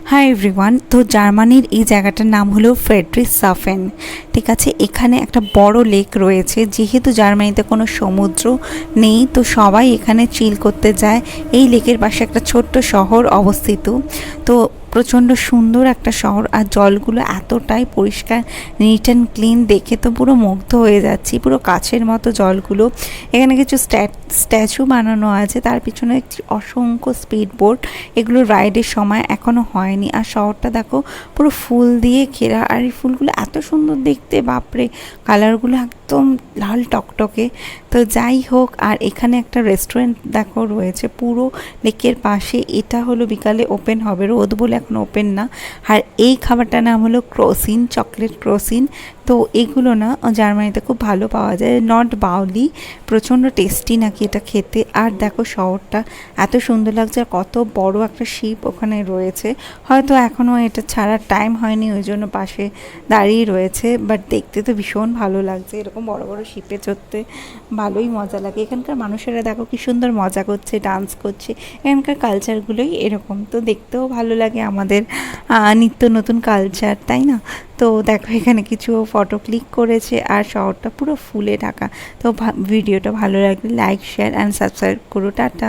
Hi everyone, তো জার্মানির এই জায়গাটার নাম হলো ফ্রেডরিচসাফেন। ঠিক আছে, এখানে একটা বড় লেক রয়েছে। যেহেতু জার্মানিতে কোনো সমুদ্র নেই, তো সবাই এখানে চিল করতে যায়। এই লেকের পাশে একটা ছোট্ট শহর অবস্থিত। তো প্রচণ্ড সুন্দর একটা শহর, আর জলগুলো এতটাই পরিষ্কার, নিট অ্যান্ড ক্লিন, দেখে তো পুরো মুগ্ধ হয়ে যাচ্ছি। পুরো কাছের মতো জলগুলো। এখানে কিছু স্ট্যাচু বানানো আছে, তার পিছনে একটি অসংখ্য স্পিড বোট। এগুলো রাইডের সময় এখনও হয়নি। আর শহরটা দেখো পুরো ফুল দিয়ে ঘেরা, আর এই ফুলগুলো এত সুন্দর দেখতে, বাপরে, কালারগুলো একদম লাল টকটকে। তো যাই হোক, আর এখানে একটা রেস্টুরেন্ট দেখো রয়েছে পুরো লেকের পাশে। এটা হলো বিকালে ওপেন হবে, রোদ বলে এখন ওপেন না। আর এই খাবারটার নাম হলো ক্রোসিন, চকলেট ক্রোসিন। তো এগুলো না জার্মানিতে খুব ভালো পাওয়া যায়, নট বাউলি, প্রচণ্ড টেস্টি নাকি এটা খেতে। আর দেখো শহরটা এত সুন্দর লাগছে, আর কত বড় একটা শিপ ওখানে রয়েছে। হয়তো এখনও এটা ছাড়ার টাইম হয়নি, ওই জন্য পাশে দাঁড়িয়ে রয়েছে, বাট দেখতে তো ভীষণ ভালো লাগছে। এরকম বড় বড় শিপে চড়তে ভালোই মজা লাগে। এখানকার মানুষেরা দেখো কি সুন্দর মজা করছে, ডান্স করছে। এখানকার কালচারগুলোই এরকম, তো দেখতেও ভালো লাগে আমাদের নিত্য নতুন কালচার, তাই না? তো দেখো এখানে কিছু ফটো ক্লিক করেছে, আর শহরটা পুরো ফুলে ঢাকা। তো ভিডিওটা ভালো লাগলে লাইক, শেয়ার অ্যান্ড সাবস্ক্রাইব করো। টাটা।